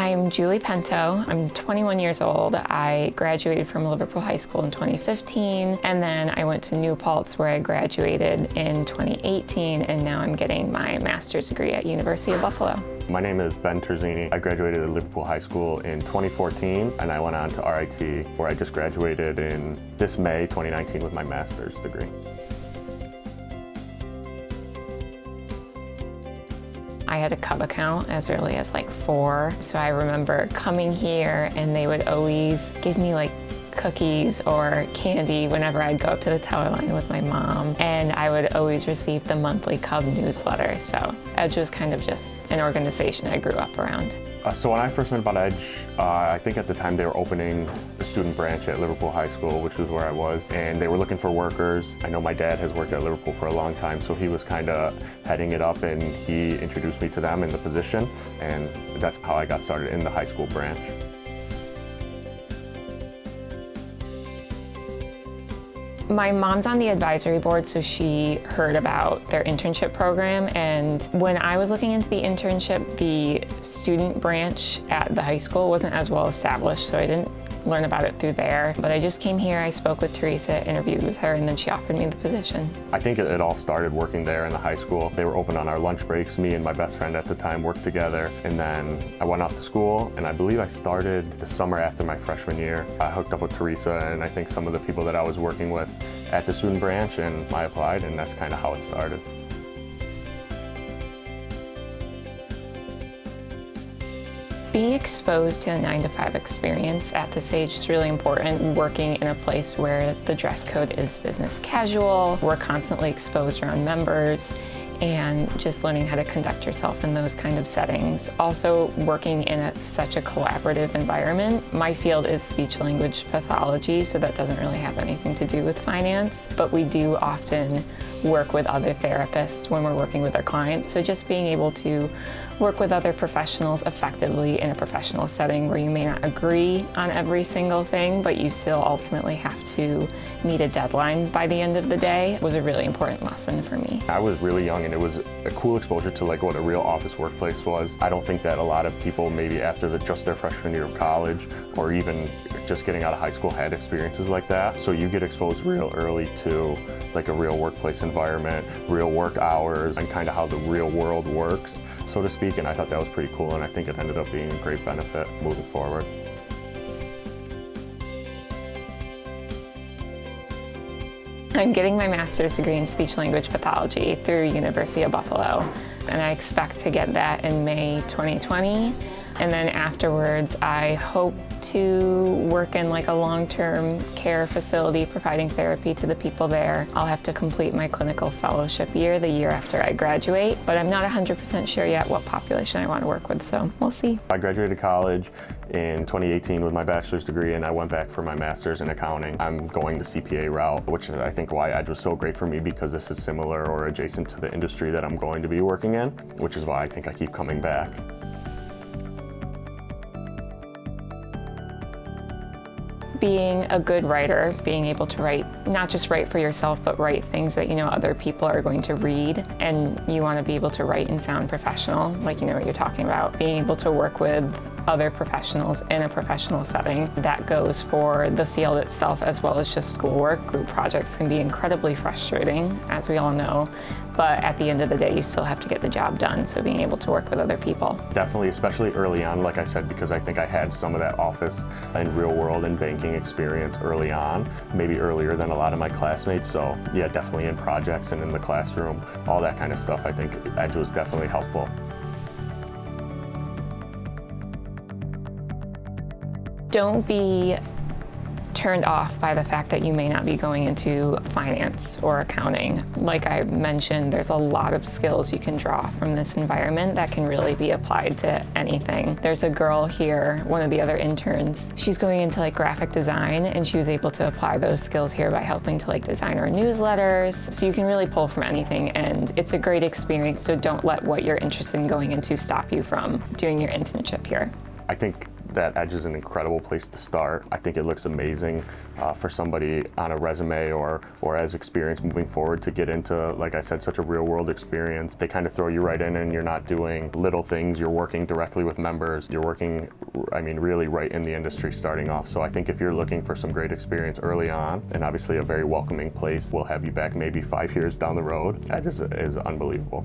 I'm Julie Pinto. I'm 21 years old. I graduated from Liverpool High School in 2015, and then I went to New Paltz where I graduated in 2018, and now I'm getting my master's degree at University of Buffalo. My name is Ben Terzini. I graduated at Liverpool High School in 2014, and I went on to RIT, where I just graduated in this May 2019 with my master's degree. I had a Cub account as early as like 4, so I remember coming here and they would always give me like cookies or candy whenever I'd go up to the teller line with my mom, and I would always receive the monthly Cub newsletter. So Edge was kind of just an organization I grew up around. So when I first learned about Edge, I think at the time they were opening a student branch at Liverpool High School, which is where I was, and they were looking for workers. I know my dad has worked at Liverpool for a long time, so he was kind of heading it up, and he introduced me to them in the position, and that's how I got started in the high school branch. My mom's on the advisory board, so she heard about their internship program, and when I was looking into the internship, the student branch at the high school wasn't as well established, so I didn't learn about it through there. But I just came here, I spoke with Teresa, interviewed with her, and then she offered me the position. I think it all started working there in the high school. They were open on our lunch breaks. Me and my best friend at the time worked together, and then I went off to school, and I believe I started the summer after my freshman year. I hooked up with Teresa and I think some of the people that I was working with at the student branch, and I applied, and that's kind of how it started. Being exposed to a 9-to-5 experience at this age is really important. Working in a place where the dress code is business casual, we're constantly exposed around members, and just learning how to conduct yourself in those kind of settings. Also, working in such a collaborative environment. My field is speech-language pathology, so that doesn't really have anything to do with finance, but we do often work with other therapists when we're working with our clients. So just being able to work with other professionals effectively in a professional setting where you may not agree on every single thing, but you still ultimately have to meet a deadline by the end of the day was a really important lesson for me. I was really young, and it was a cool exposure to like what a real office workplace was. I don't think that a lot of people maybe after just their freshman year of college or even just getting out of high school had experiences like that. So you get exposed real early to like a real workplace environment, real work hours, and kind of how the real world works, so to speak. And I thought that was pretty cool, and I think it ended up being a great benefit moving forward. I'm getting my master's degree in speech-language pathology through University of Buffalo, and I expect to get that in May 2020. And then afterwards, I hope to work in like a long-term care facility providing therapy to the people there. I'll have to complete my clinical fellowship year the year after I graduate, but I'm not 100% sure yet what population I want to work with, so we'll see. I graduated college in 2018 with my bachelor's degree, and I went back for my master's in accounting. I'm going the CPA route, which is I think why Edge was so great for me, because this is similar or adjacent to the industry that I'm going to be working in, which is why I think I keep coming back. Being a good writer, being able to write, not just write for yourself, but write things that you know other people are going to read, and you want to be able to write and sound professional, like you know what you're talking about. Being able to work with other professionals in a professional setting, that goes for the field itself as well as just schoolwork. Group projects can be incredibly frustrating, as we all know, but at the end of the day, you still have to get the job done, so being able to work with other people. Definitely, especially early on, like I said, because I think I had some of that office and real world and banking experience early on, maybe earlier than a lot of my classmates. So yeah, definitely in projects and in the classroom, all that kind of stuff. I think Edge was definitely helpful. Don't be turned off by the fact that you may not be going into finance or accounting. Like I mentioned, there's a lot of skills you can draw from this environment that can really be applied to anything. There's a girl here, one of the other interns, she's going into like graphic design, and she was able to apply those skills here by helping to like design our newsletters. So you can really pull from anything, and it's a great experience, so don't let what you're interested in going into stop you from doing your internship here. I think that Edge is an incredible place to start. I think it looks amazing for somebody on a resume or as experience moving forward to get into, like I said, such a real world experience. They kind of throw you right in and you're not doing little things. You're working directly with members. You're working, I mean, really right in the industry starting off. So I think if you're looking for some great experience early on, and obviously a very welcoming place, we'll have you back maybe 5 years down the road. Edge is unbelievable.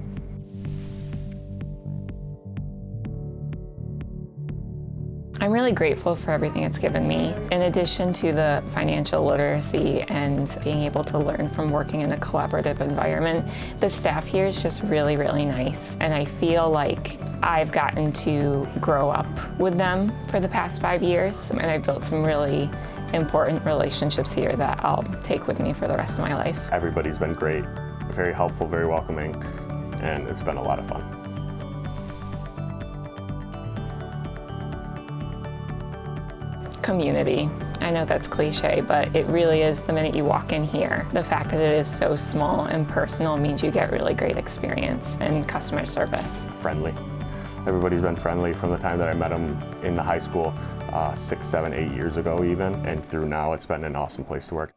I'm really grateful for everything it's given me. In addition to the financial literacy and being able to learn from working in a collaborative environment, the staff here is just really, really nice. And I feel like I've gotten to grow up with them for the past 5 years, and I've built some really important relationships here that I'll take with me for the rest of my life. Everybody's been great, very helpful, very welcoming, and it's been a lot of fun. Community. I know that's cliche, but it really is the minute you walk in here. The fact that it is so small and personal means you get really great experience and customer service. Friendly. Everybody's been friendly from the time that I met them in the high school 6, 7, 8 years ago even, and through now it's been an awesome place to work.